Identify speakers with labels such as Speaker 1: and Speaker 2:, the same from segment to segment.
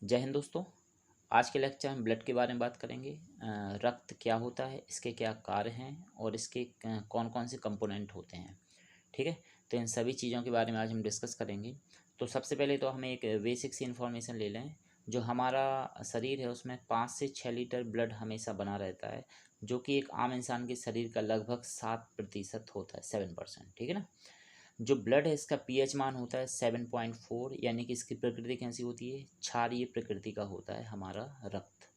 Speaker 1: जय हिंद दोस्तों। आज के लेक्चर हम ब्लड के बारे में बात करेंगे। रक्त क्या होता है, इसके क्या कार्य हैं और इसके कौन कौन से कंपोनेंट होते हैं। ठीक है, तो इन सभी चीज़ों के बारे में आज हम डिस्कस करेंगे। तो सबसे पहले तो हमें एक बेसिक सी इन्फॉर्मेशन ले लें। जो हमारा शरीर है उसमें 5 से 6 लीटर ब्लड हमेशा बना रहता है, जो कि एक आम इंसान के शरीर का लगभग 7% होता है, 7%। ठीक है ना। जो ब्लड है इसका पीएच मान होता है 7.4, यानी कि इसकी प्रकृति कैसी होती है, क्षारीय प्रकृति का होता है हमारा रक्त।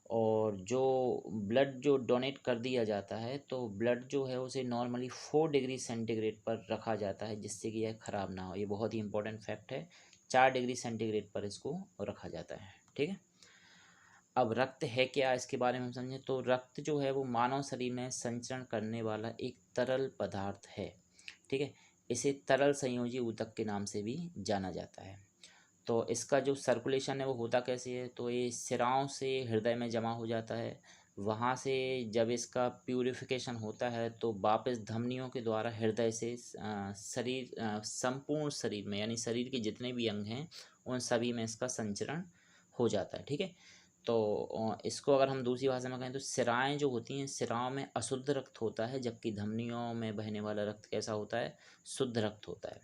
Speaker 1: और जो ब्लड जो डोनेट कर दिया जाता है, तो ब्लड जो है उसे नॉर्मली 4 डिग्री सेंटीग्रेड पर रखा जाता है, जिससे कि यह ख़राब ना हो। ये बहुत ही इंपॉर्टेंट फैक्ट है। 4 डिग्री सेंटीग्रेड पर इसको रखा जाता है। ठीक है। अब रक्त है क्या, इसके बारे में हम समझें तो रक्त जो है वो मानव शरीर में संचरण करने वाला एक तरल पदार्थ है। ठीक है। इसे तरल संयोजी ऊतक के नाम से भी जाना जाता है। तो इसका जो सर्कुलेशन है वो होता कैसे है, तो ये सिराओं से हृदय में जमा हो जाता है। वहाँ से जब इसका प्यूरिफिकेशन होता है तो वापस धमनियों के द्वारा हृदय से शरीर, संपूर्ण शरीर में, यानी शरीर के जितने भी अंग हैं उन सभी में इसका संचरण हो जाता है। ठीक है। तो इसको अगर हम दूसरी भाषा में कहें तो सिराएँ जो होती हैं, सिराओं में अशुद्ध रक्त होता है, जबकि धमनियों में बहने वाला रक्त कैसा होता है, शुद्ध रक्त होता है।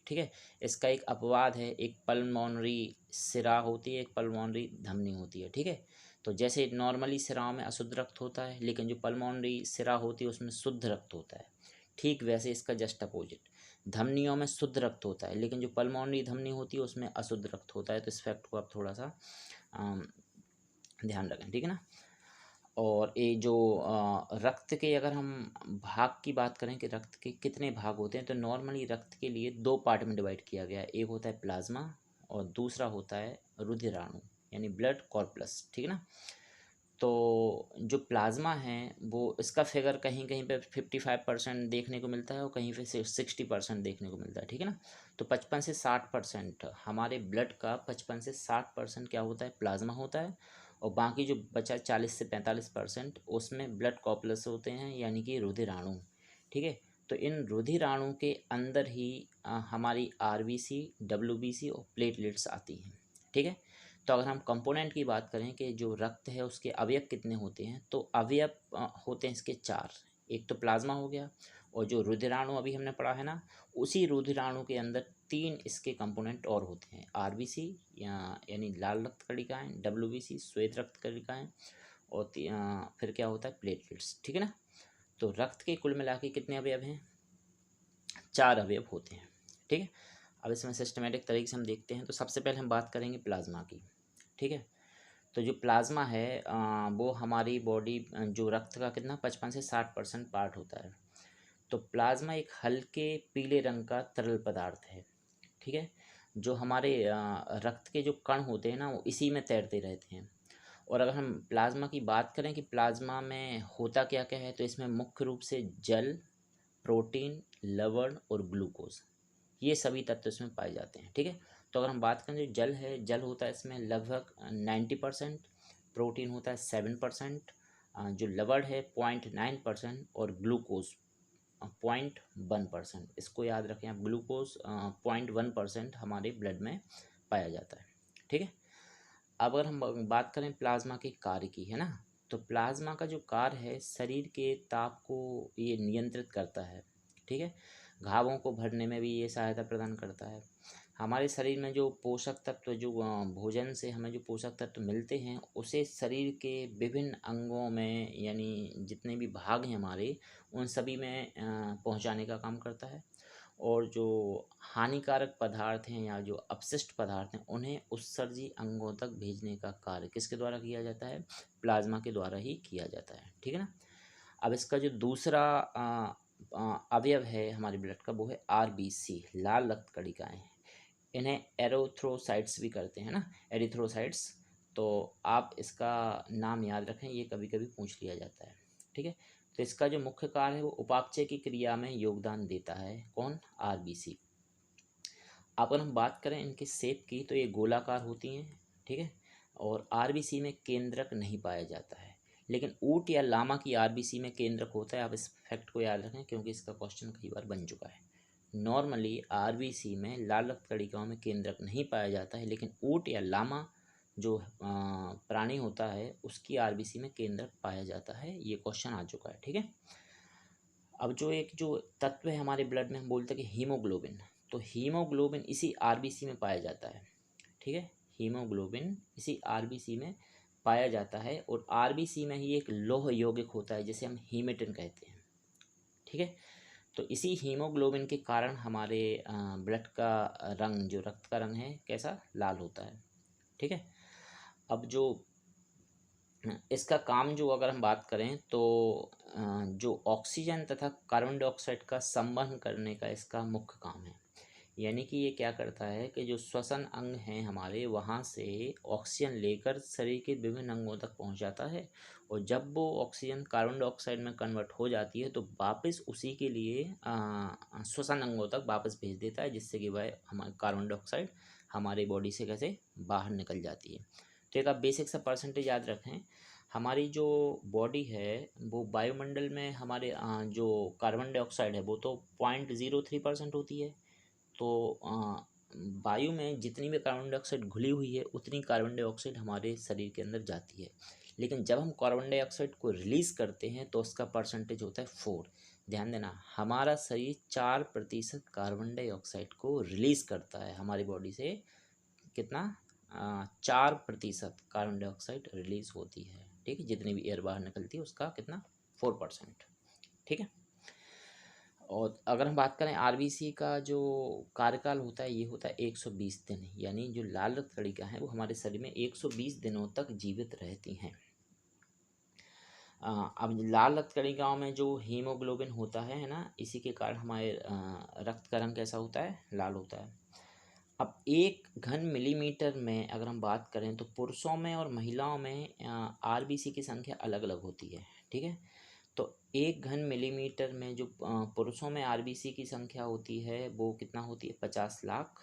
Speaker 1: ठीक है। इसका एक अपवाद है, एक पल्मोनरी सिरा होती है, एक पल्मोनरी धमनी होती है। ठीक है। तो जैसे नॉर्मली सिराओं में अशुद्ध रक्त होता है, लेकिन जो पल्मोनरी सिरा होती है उसमें शुद्ध रक्त होता है। ठीक वैसे इसका जस्ट अपोजिट, धमनियों में शुद्ध रक्त होता है, लेकिन जो पल्मोनरी धमनी होती है उसमें अशुद्ध रक्त होता है। तो इस फैक्ट को आप थोड़ा सा ध्यान रखें। ठीक है ना। और ये जो रक्त के अगर हम भाग की बात करें कि रक्त के कितने भाग होते हैं, तो नॉर्मली रक्त के लिए 2 पार्ट में डिवाइड किया गया है। एक होता है प्लाज्मा और दूसरा होता है रुधिराणु, यानी ब्लड कॉर्पस। ठीक है ना। तो जो प्लाज्मा है वो इसका फिगर कहीं कहीं पे 55% देखने को मिलता है और कहीं पे 60% देखने को मिलता है। ठीक है ना। तो 55 से 60% हमारे ब्लड का 55 से 60% क्या होता है, प्लाज्मा होता है। और बाकी जो बचा 40 से 45% उसमें ब्लड कॉर्पस होते हैं, यानी कि रुधिराणु। ठीक है। तो इन रुधिराणु के अंदर ही हमारी आरबीसी, डब्ल्यूबीसी और प्लेटलेट्स आती हैं। ठीक है। तो अगर हम कंपोनेंट की बात करें कि जो रक्त है उसके अवयव कितने होते हैं, तो अवयव होते हैं इसके 4। एक तो प्लाज्मा हो गया, और जो रुधिराणु अभी हमने पढ़ा है ना, उसी रुधिराणु के अंदर 3 इसके कंपोनेंट और होते हैं, आरबीसी यानी लाल रक्त कणिकाएं, डब्ल्यूबीसी श्वेत रक्त कणिकाएं, और फिर क्या होता है, प्लेटलेट्स। ठीक है ना। तो रक्त के कुल मिला के कितने अवयव हैं, 4 अवयव होते हैं। ठीक है। अब इसमें सिस्टमेटिक तरीके से हम देखते हैं। तो सबसे पहले हम बात करेंगे प्लाज्मा की। ठीक है। तो जो प्लाज्मा है वो हमारी बॉडी, जो रक्त का कितना 55 से 60% पार्ट होता है। तो प्लाज्मा एक हल्के पीले रंग का तरल पदार्थ है। ठीक है। जो हमारे रक्त के जो कण होते हैं ना, वो इसी में तैरते रहते हैं। और अगर हम प्लाज्मा की बात करें कि प्लाज्मा में होता क्या क्या है, तो इसमें मुख्य रूप से जल, प्रोटीन, लवण और ग्लूकोज, ये सभी तत्व इसमें पाए जाते हैं। ठीक है। तो अगर हम बात करें, जो जल है, जल होता है इसमें लगभग 90%, प्रोटीन होता है 7%, जो लवण है 0.9% और ग्लूकोज 0.1%। इसको याद रखें आप, ग्लूकोज 0.1% हमारे ब्लड में पाया जाता है। ठीक है। अब अगर हम बात करें प्लाज्मा के कार्य की, है ना, तो प्लाज्मा का जो कार्य है, शरीर के ताप को ये नियंत्रित करता है। ठीक है। घावों को भरने में भी ये सहायता प्रदान करता है। हमारे शरीर में जो पोषक तत्व, जो भोजन से हमें जो पोषक तत्व मिलते हैं, उसे शरीर के विभिन्न अंगों में, यानी जितने भी भाग हैं हमारे, उन सभी में पहुंचाने का काम करता है। और जो हानिकारक पदार्थ हैं या जो अपशिष्ट पदार्थ हैं, उन्हें उत्सर्जी अंगों तक भेजने का कार्य किसके द्वारा किया जाता है, प्लाज्मा के द्वारा ही किया जाता है। ठीक है ना। अब इसका जो दूसरा अवयव है हमारे ब्लड का, वो है आरबीसी, लाल रक्त कणिकाएं। इन्हें एरोथ्रोसाइट्स भी करते हैं ना, एरिथ्रोसाइट्स। तो आप इसका नाम याद रखें, ये कभी कभी पूछ लिया जाता है। ठीक है। तो इसका जो मुख्य कार्य है वो उपापचय की क्रिया में योगदान देता है। कौन, आरबीसी। अगर हम बात करें इनके शेप की, तो ये गोलाकार होती हैं। ठीक है। और आरबीसी में केंद्रक नहीं पाया जाता है, लेकिन ऊंट या लामा की आरबीसी में केंद्रक होता है। आप इस फैक्ट को याद रखें, क्योंकि इसका क्वेश्चन कई बार बन चुका है। नॉर्मली आरबीसी में लाल रक्त कणिकाओं में केंद्रक नहीं पाया जाता है, लेकिन ऊंट या लामा जो प्राणी होता है उसकी आरबीसी में केंद्रक पाया जाता है। ये क्वेश्चन आ चुका है, ठीक है। अब जो तत्व है हमारे ब्लड में, हम बोलते हैं कि हीमोग्लोबिन, तो हीमोग्लोबिन इसी आरबीसी में पाया जाता है, ठीक है। हीमोग्लोबिन इसी आरबीसी में पाया जाता है और आरबीसी में ही एक लौह यौगिक होता है जिसे हम हीमेटिन कहते हैं, ठीक है। तो इसी हीमोग्लोबिन के कारण हमारे ब्लड का रंग, जो रक्त का रंग है, कैसा, लाल होता है, ठीक है। अब जो इसका काम, जो अगर हम बात करें तो जो ऑक्सीजन तथा कार्बन डाइऑक्साइड का संवहन करने का इसका मुख्य काम है। यानी कि ये क्या करता है कि जो श्वसन अंग हैं हमारे, वहाँ से ऑक्सीजन लेकर शरीर के विभिन्न अंगों तक पहुँच जाता है, और जब वो ऑक्सीजन कार्बन डाइऑक्साइड में कन्वर्ट हो जाती है तो वापस उसी के लिए श्वसन अंगों तक वापस भेज देता है, जिससे कि वह हमारे कार्बन डाइऑक्साइड हमारे बॉडी से कैसे बाहर निकल जाती है। तो एक आप बेसिक सा परसेंटेज याद रखें, हमारी जो बॉडी है वो वायुमंडल में हमारे जो कार्बन डाइऑक्साइड है वो तो 0.03% होती है। तो वायु में जितनी भी कार्बन डाइऑक्साइड घुली हुई है उतनी कार्बन डाइऑक्साइड हमारे शरीर के अंदर जाती है, लेकिन जब हम कार्बन डाइऑक्साइड को रिलीज़ करते हैं तो उसका परसेंटेज होता है 4। ध्यान देना, हमारा शरीर 4% कार्बन डाइऑक्साइड को रिलीज़ करता है हमारी बॉडी से। कितना? 4% कार्बन डाइऑक्साइड रिलीज़ होती है, ठीक है। जितनी भी एयर बाहर निकलती है उसका कितना? 4%, ठीक है। और अगर हम बात करें आरबीसी का जो कार्यकाल होता है, ये होता है 120 दिन। यानी जो लाल रक्त कणिका है वो हमारे शरीर में 120 दिनों तक जीवित रहती हैं। अब लाल रक्त कणिकाओं में जो हीमोग्लोबिन होता है ना, इसी के कारण हमारे रक्त का रंग कैसा होता है? लाल होता है। अब 1 घन मिलीमीटर में अगर हम बात करें तो पुरुषों में और महिलाओं में आरबीसी की संख्या अलग अलग होती है, ठीक है। तो 1 घन मिलीमीटर में जो पुरुषों में आरबीसी की संख्या होती है वो कितना होती है? 50 लाख।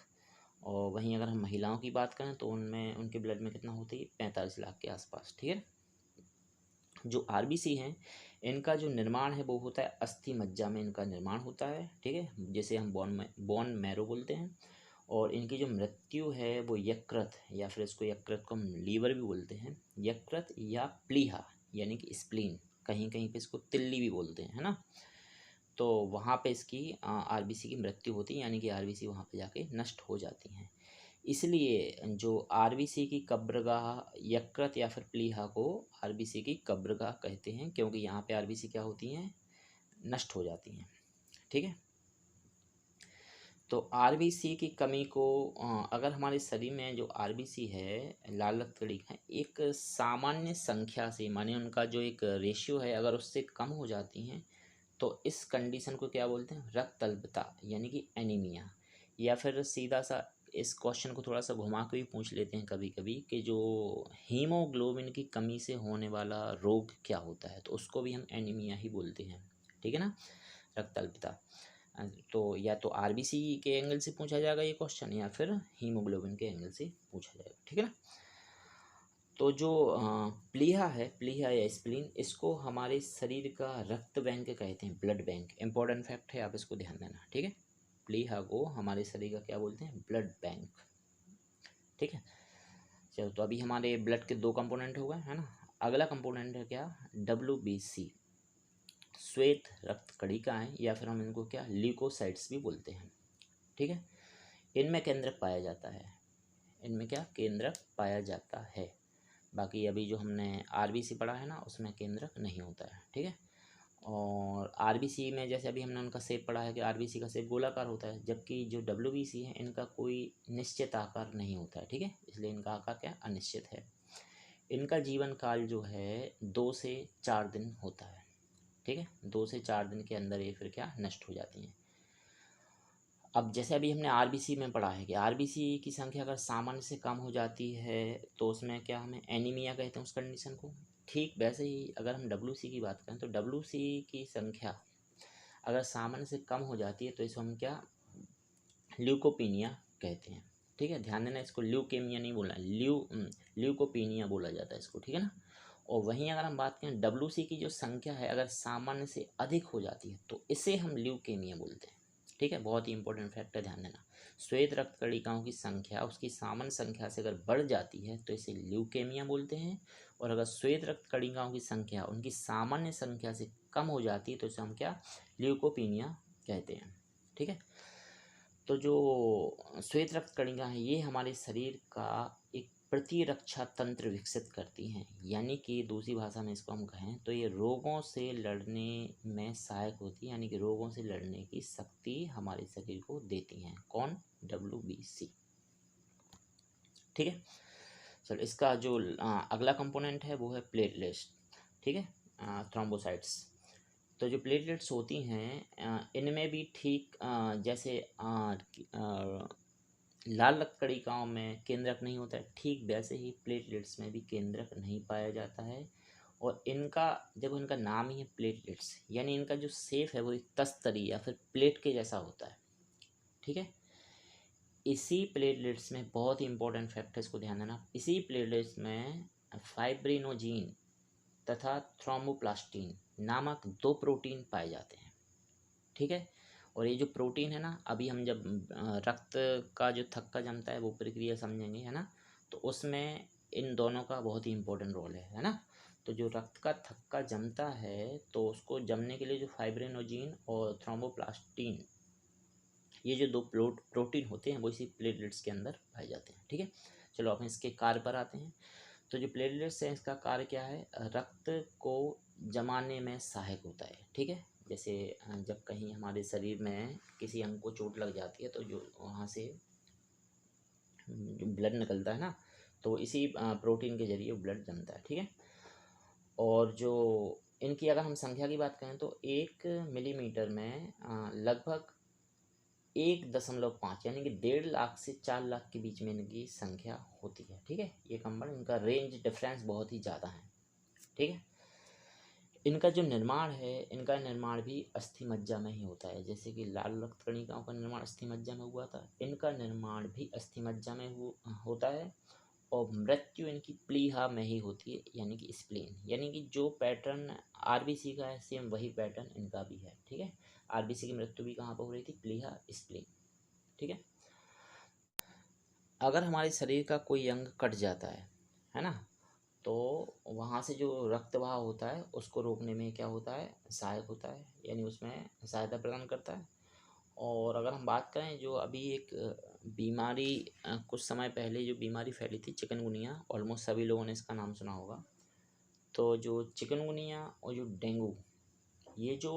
Speaker 1: और वहीं अगर हम महिलाओं की बात करें तो उनमें, उनके ब्लड में कितना होती है? 45 लाख के आसपास, ठीक है। जो आरबीसी हैं इनका जो निर्माण है वो होता है अस्थि मज्जा में, इनका निर्माण होता है, ठीक है, जिसे हम बोन मैरो बोलते हैं। और इनकी जो मृत्यु है वो यकृत, या फिर इसको यकृत को हम लीवर भी बोलते हैं, यकृत या प्लीहा यानी कि स्प्लीन, कहीं कहीं पे इसको तिल्ली भी बोलते हैं, है ना। तो वहाँ पे इसकी आरबीसी की मृत्यु होती है, यानी कि आरबीसी वहाँ पे जाके नष्ट हो जाती हैं। इसलिए जो आरबीसी की कब्रगाह, यकृत या फिर प्लीहा को आरबीसी की कब्रगाह कहते हैं, क्योंकि यहाँ पे आरबीसी क्या होती हैं? नष्ट हो जाती हैं, ठीक है। तो आरबीसी की कमी को अगर हमारे शरीर में जो आरबीसी है, लाल रक्त कणिका है, एक सामान्य संख्या से, माने उनका जो एक रेशियो है, अगर उससे कम हो जाती हैं तो इस कंडीशन को क्या बोलते हैं? रक्त अल्पता, यानी कि एनीमिया। या फिर सीधा सा इस क्वेश्चन को थोड़ा सा घुमा के भी पूछ लेते हैं कभी कभी कि जो हीमोग्लोबिन की कमी से होने वाला रोग क्या होता है, तो उसको भी हम एनीमिया ही बोलते हैं, ठीक है ना, रक्त अल्पता। तो या तो आरबीसी के एंगल से पूछा जाएगा ये क्वेश्चन, या फिर हीमोग्लोबिन के एंगल से पूछा जाएगा, ठीक है ना। तो जो प्लीहा है, प्लीहा या स्प्लीन, इसको हमारे शरीर का रक्त बैंक कहते हैं, ब्लड बैंक। इंपॉर्टेंट फैक्ट है, आप इसको ध्यान देना, ठीक है। प्लीहा को हमारे शरीर का क्या बोलते हैं? ब्लड बैंक, ठीक है। चलो, तो अभी हमारे ब्लड के 2 कंपोनेंट हो गए, है ना। अगला कंपोनेंट है क्या? WBC, श्वेत रक्त कणिकाएं, या फिर हम इनको क्या, ल्यूकोसाइट्स भी बोलते हैं, ठीक है। इनमें केंद्रक पाया जाता है, इनमें क्या, केंद्रक पाया जाता है। बाकी अभी जो हमने आरबीसी पढ़ा है ना, उसमें केंद्रक नहीं होता है, ठीक है। और आरबीसी में जैसे अभी हमने उनका शेप पढ़ा है कि आरबीसी का शेप गोलाकार होता है, जबकि जो डब्ल्यूबीसी है इनका कोई निश्चित आकार नहीं होता है, ठीक है। इसलिए इनका आकार क्या, अनिश्चित है। इनका जीवन काल जो है 2 से 4 दिन होता है, ठीक है। 2 से 4 दिन के अंदर ये फिर क्या, नष्ट हो जाती हैं। अब जैसे अभी हमने आरबीसी में पढ़ा है कि आरबीसी की संख्या अगर सामान्य से कम हो जाती है तो उसमें क्या, हमें एनीमिया कहते हैं उस कंडीशन को। ठीक वैसे ही अगर हम डब्ल्यूसी की बात करें तो डब्ल्यूसी की संख्या अगर सामान्य से कम हो जाती है तो इसको हम क्या, ल्यूकोपीनिया कहते हैं, ठीक है। ध्यान देना, इसको ल्यूकेमिया नहीं बोलना, ल्यूकोपीनिया बोला जाता है इसको, ठीक है ना। और वहीं अगर हम बात करें डब्ल्यूसी की जो संख्या है अगर सामान्य से अधिक हो जाती है तो इसे हम ल्यूकेमिया बोलते हैं, ठीक है, बहुत ही इंपॉर्टेंट फैक्ट है, ध्यान देना। श्वेत रक्त कणिकाओं की संख्या उसकी सामान्य संख्या से अगर बढ़ जाती है तो इसे ल्यूकेमिया बोलते हैं, और अगर श्वेत रक्त कणिकाओं की संख्या उनकी सामान्य संख्या से कम हो जाती है तो इसे हम क्या, ल्यूकोपीनिया कहते हैं। ठीक है, तो जो श्वेत रक्त कणिका है ये हमारे शरीर का एक प्रतिरक्षा तंत्र विकसित करती हैं, यानी कि दूसरी भाषा में इसको हम कहें तो ये रोगों से लड़ने में सहायक होती है, यानी कि रोगों से लड़ने की शक्ति हमारे शरीर को देती हैं। कौन, WBC। ठीक है, चलो इसका जो अगला कंपोनेंट है वो है प्लेटलेट्स। ठीक है, थ्रोम्बोसाइट्स। तो जो प्लेटलेट्स होती हैं इनमें भी ठीक जैसे लाल रक्त कणिकाओं में केंद्रक नहीं होता है, ठीक वैसे ही प्लेटलेट्स में भी केंद्रक नहीं पाया जाता है। और इनका, देखो इनका नाम ही है प्लेटलेट्स, यानी इनका जो शेप है वो एक तस्तरी या फिर प्लेट के जैसा होता है। ठीक है, इसी प्लेटलेट्स में बहुत ही इंपॉर्टेंट फैक्ट है, इसको ध्यान देना, इसी प्लेटलेट्स में फाइब्रिनोजीन तथा थ्रोम्बोप्लास्टिन नामक दो प्रोटीन पाए जाते हैं। ठीक है, और ये जो प्रोटीन है ना, अभी हम जब रक्त का जो थक्का जमता है वो प्रक्रिया समझेंगे, है ना, तो उसमें इन दोनों का बहुत ही इंपॉर्टेंट रोल है ना। तो जो रक्त का थक्का जमता है तो उसको जमने के लिए जो फाइब्रिनोजीन और थ्रोम्बोप्लास्टिन, ये जो दो प्रोटीन होते हैं वो इसी प्लेटलेट्स के अंदर पाए जाते हैं। ठीक है, चलो अब इसके कार्य पर आते हैं। तो जो प्लेटलेट्स है इसका कार्य क्या है, रक्त को जमाने में सहायक होता है। ठीक है, जैसे जब कहीं हमारे शरीर में किसी अंग को चोट लग जाती है तो जो वहाँ से जो ब्लड निकलता है ना, तो इसी प्रोटीन के जरिए ब्लड जमता है। ठीक है, और जो इनकी अगर हम संख्या की बात करें तो 1 मिलीमीटर में लगभग 1.5 यानी कि 1.5 लाख से 4 लाख के बीच में इनकी संख्या होती है। ठीक है, ये कंबल, इनका रेंज डिफरेंस बहुत ही ज़्यादा है। ठीक है, इनका जो निर्माण है, इनका निर्माण भी अस्थि मज्जा में ही होता है। जैसे कि लाल रक्त कणिकाओं का निर्माण अस्थि मज्जा में हुआ था, इनका निर्माण भी अस्थि मज्जा में होता है। और मृत्यु इनकी प्लीहा में ही होती है, यानी कि स्प्लीन, यानी कि जो पैटर्न आरबीसी का है सेम वही पैटर्न इनका भी है। ठीक है, आरबीसी की मृत्यु भी कहाँ पर हो रही थी, प्लीहा, स्प्लीन। ठीक है, अगर हमारे शरीर का कोई अंग कट जाता है ना, तो वहाँ से जो रक्त बहाव होता है उसको रोकने में क्या होता है, सहायक होता है, यानी उसमें सहायता प्रदान करता है। और अगर हम बात करें जो अभी एक बीमारी कुछ समय पहले जो बीमारी फैली थी चिकनगुनिया, ऑलमोस्ट सभी लोगों ने इसका नाम सुना होगा। तो जो चिकनगुनिया और जो डेंगू, ये जो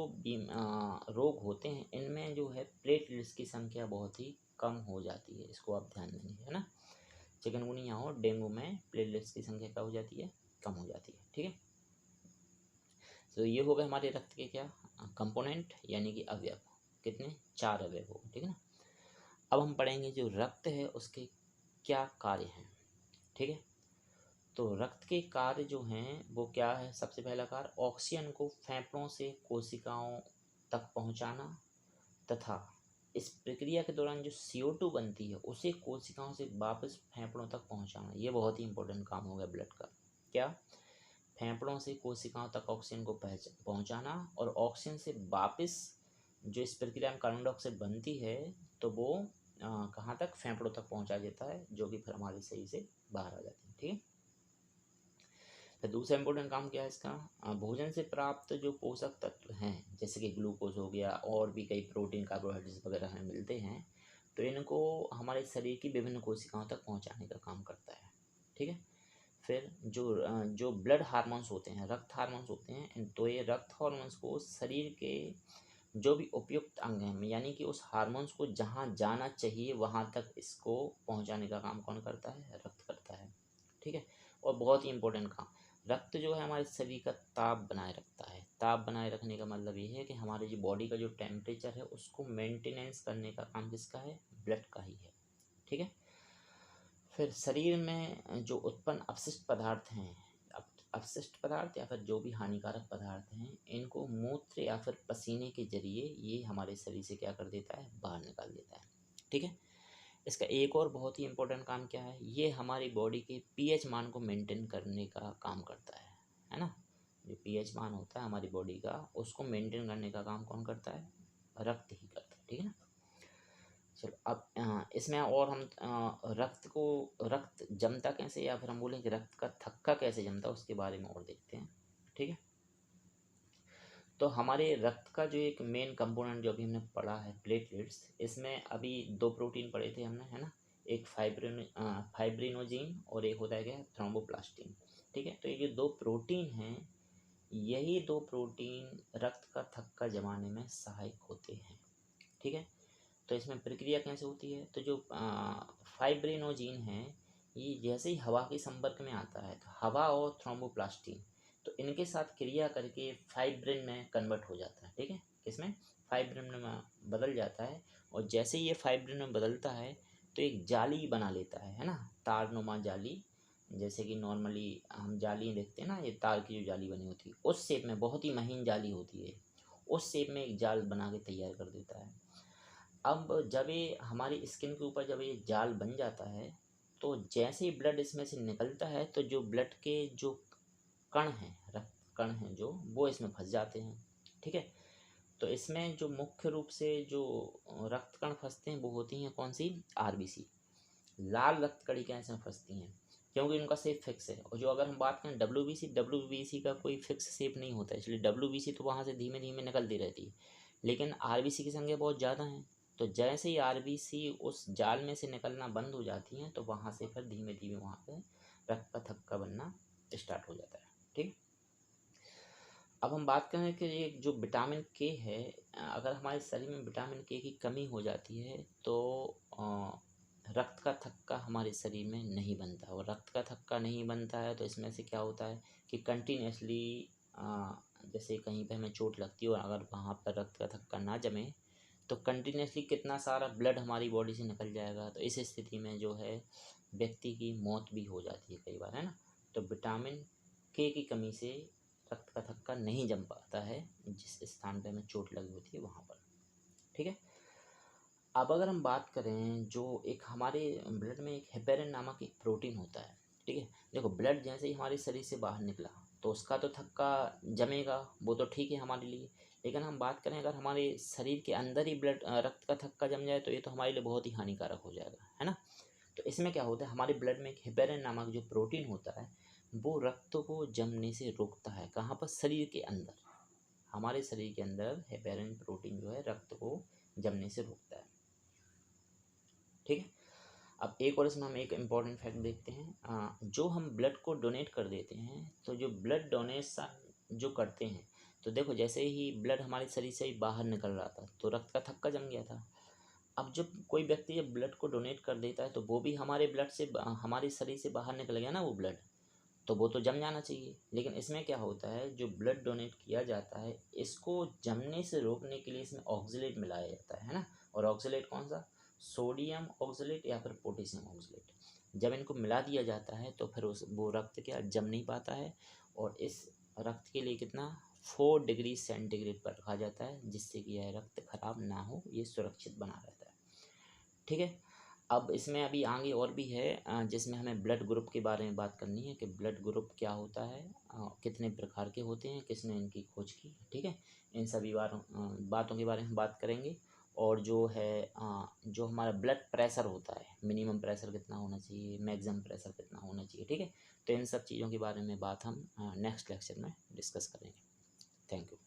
Speaker 1: रोग होते हैं इनमें जो है प्लेटलेट्स की संख्या बहुत ही कम हो जाती है, इसको आप ध्यान देंगे, है ना। चिकनगुनिया और डेंगू में प्लेटलेट्स की संख्या क्या हो जाती है, कम हो जाती है। ठीक है, तो ये हो गए हमारे रक्त के क्या कंपोनेंट, यानी कि अवयव, कितने, 4 अवयव हो गए। ठीक है ना, अब हम पढ़ेंगे जो रक्त है उसके क्या कार्य हैं। ठीक है, तो रक्त के कार्य जो हैं वो क्या है, सबसे पहला कार्य ऑक्सीजन को फेफड़ों से कोशिकाओं तक पहुंचाना, तथा इस प्रक्रिया के दौरान जो CO2 बनती है उसे कोशिकाओं से वापस फेफड़ों तक पहुंचाना। ये बहुत ही इंपॉर्टेंट काम हो गया ब्लड का। क्या, फेफड़ों से कोशिकाओं तक ऑक्सीजन को पहुंचाना, और ऑक्सीजन से वापस जो इस प्रक्रिया में कार्बन डाइऑक्साइड बनती है तो वो कहाँ तक, फेफड़ों तक पहुंचा देता है, जो कि फिर हमारे शरीर से बाहर आ जाती है। ठीक है, तो दूसरा इंपॉर्टेंट काम क्या है इसका, भोजन से प्राप्त जो पोषक तत्व हैं जैसे कि ग्लूकोज हो गया और भी कई प्रोटीन, कार्बोहाइड्रेट्स वगैरह हमें मिलते हैं, तो इनको हमारे शरीर की विभिन्न कोशिकाओं तक पहुंचाने का काम करता है। ठीक है, फिर जो ब्लड हार्मोन्स होते हैं, रक्त हार्मोन्स होते हैं, तो ये रक्त हार्मोन्स को शरीर के जो भी उपयुक्त अंग हैं, यानी कि उस हार्मोन्स को जहाँ जाना चाहिए वहाँ तक इसको पहुँचाने का काम कौन करता है, रक्त करता है। ठीक है, और बहुत ही इंपॉर्टेंट काम, रक्त जो है हमारे शरीर का ताप बनाए रखता है। ताप बनाए रखने का मतलब ये है कि हमारे जो बॉडी का जो टेम्परेचर है उसको मेंटेनेंस करने का काम किसका है, ब्लड का ही है। ठीक है, फिर शरीर में जो उत्पन्न अपशिष्ट पदार्थ हैं, अपशिष्ट पदार्थ या फिर जो भी हानिकारक पदार्थ हैं, इनको मूत्र या फिर पसीने के जरिए ये हमारे शरीर से क्या कर देता है, बाहर निकाल देता है। ठीक है, इसका एक और बहुत ही इंपॉर्टेंट काम क्या है, ये हमारी बॉडी के पीएच मान को मेंटेन करने का काम करता है ना। जो पीएच मान होता है हमारी बॉडी का, उसको मेंटेन करने का काम कौन करता है, रक्त ही करता है। ठीक है ना, चलो अब इसमें और हम रक्त जमता कैसे, या फिर हम बोलें कि रक्त का थक्का कैसे जमता है, उसके बारे में और देखते हैं। ठीक है, तो हमारे रक्त का जो एक मेन कंपोनेंट जो अभी हमने पढ़ा है प्लेटलेट्स, इसमें अभी दो प्रोटीन पढ़े थे हमने, है ना, एक फाइब्रिनोजीन और एक होता है क्या, थ्रोम्बोप्लास्टिन। ठीक है, तो ये जो दो प्रोटीन हैं, यही दो प्रोटीन रक्त का थक्का जमाने में सहायक होते हैं। ठीक है, तो इसमें प्रक्रिया कैसे होती है, तो जो फाइब्रिनोजीन है, ये जैसे ही हवा के संपर्क में आता है, तो हवा और थ्रोम्बोप्लास्टिन, तो इनके साथ क्रिया करके फाइब्रिन में कन्वर्ट हो जाता है। ठीक है, किसमें, फाइब्रिन में बदल जाता है। और जैसे ही ये फाइब्रिन में बदलता है, तो एक जाली बना लेता है ना, तारनुमा जाली, जैसे कि नॉर्मली हम जाली देखते हैं ना, ये तार की जो जाली बनी होती है, उस शेप में, बहुत ही महीन जाली होती है, उस शेप में एक जाल बना के तैयार कर देता है। अब जब ये हमारी स्किन के ऊपर जब ये जाल बन जाता है, तो जैसे ही ब्लड इसमें से निकलता है, तो जो ब्लड के जो कण हैं, रक्त कण हैं जो, वो इसमें फंस जाते हैं। ठीक है, तो इसमें जो मुख्य रूप से जो रक्त कण फंसते हैं, वो होती हैं कौन सी, आरबीसी, लाल रक्त कणिकाएं इसमें फंसती हैं, क्योंकि उनका शेप फिक्स है। और जो अगर हम बात करें डब्ल्यूबीसी का कोई फिक्स शेप नहीं होता है, इसलिए डब्ल्यूबीसी तो वहाँ से धीमे धीमे निकलती रहती है, लेकिन आरबीसी की संख्या बहुत ज़्यादा है। तो जैसे ही आरबीसी उस जाल में से निकलना बंद हो जाती हैं, तो वहाँ से फिर धीमे धीमे वहाँ पे रक्त का थक्का बनना स्टार्ट हो जाता है। ठीक, अब हम बात करें कि ये जो विटामिन के है, अगर हमारे शरीर में विटामिन के की कमी हो जाती है, तो रक्त का थक्का हमारे शरीर में नहीं बनता। और रक्त का थक्का नहीं बनता है, तो इसमें से क्या होता है कि कंटिन्यूसली जैसे कहीं पे हमें चोट लगती है और अगर वहाँ पर रक्त का थक्का ना जमे, तो कंटिन्यूसली कितना सारा ब्लड हमारी बॉडी से निकल जाएगा। तो इस स्थिति में जो है व्यक्ति की मौत भी हो जाती है कई बार, है ना। तो विटामिन के की कमी से रक्त का थक्का नहीं जम पाता है, जिस स्थान पे हमें चोट लगी होती है वहाँ पर। ठीक है, अब अगर हम बात करें, जो एक हमारे ब्लड में एक हेपेरिन नामक एक प्रोटीन होता है। ठीक है, देखो ब्लड जैसे ही हमारे शरीर से बाहर निकला, तो उसका तो थक्का जमेगा, वो तो ठीक है हमारे लिए। लेकिन हम बात करें अगर हमारे शरीर के अंदर ही रक्त का थक्का जम जाए, तो ये तो हमारे लिए बहुत ही हानिकारक हो जाएगा, है ना। तो इसमें क्या होता है, हमारे ब्लड में एक हेपेरिन नामक जो प्रोटीन होता है, वो रक्त को जमने से रोकता है। कहाँ पर, शरीर के अंदर, हमारे शरीर के अंदर हेपेरिन प्रोटीन जो है रक्त को जमने से रोकता है। ठीक है, अब एक और इसमें हम एक इम्पॉर्टेंट फैक्ट देखते हैं, जो हम ब्लड को डोनेट कर देते हैं, तो जो ब्लड डोनेशन जो करते हैं, तो देखो जैसे ही ब्लड हमारे शरीर से ही बाहर निकल रहा था, तो रक्त का थक्का जम गया था। अब जब कोई व्यक्ति जब ब्लड को डोनेट कर देता है, तो वो भी हमारे ब्लड से हमारे शरीर से बाहर निकल गया ना वो ब्लड, तो वो तो जम जाना चाहिए। लेकिन इसमें क्या होता है, जो ब्लड डोनेट किया जाता है, इसको जमने से रोकने के लिए इसमें ऑक्सलेट मिलाया जाता है ना। और ऑक्सलेट कौन सा, सोडियम ऑक्सलेट या फिर पोटेशियम ऑक्सलेट। जब इनको मिला दिया जाता है, तो फिर उस वो रक्त क्या जम नहीं पाता है। और इस रक्त के लिए कितना, 4 डिग्री सेंटीग्रेड पर रखा जाता है, जिससे कि यह रक्त खराब ना हो, ये सुरक्षित बना रहता है। ठीक है, अब इसमें अभी आगे और भी है, जिसमें हमें ब्लड ग्रुप के बारे में बात करनी है कि ब्लड ग्रुप क्या होता है, कितने प्रकार के होते हैं, किसने इनकी खोज की। ठीक है, इन सभी बातों के बारे में बात करेंगे। और जो है जो हमारा ब्लड प्रेशर होता है, मिनिमम प्रेशर कितना होना चाहिए, मैक्सिमम प्रेशर कितना होना चाहिए। ठीक है, तो इन सब चीज़ों के बारे में बात हम नेक्स्ट लेक्चर में डिस्कस करेंगे। Thank you.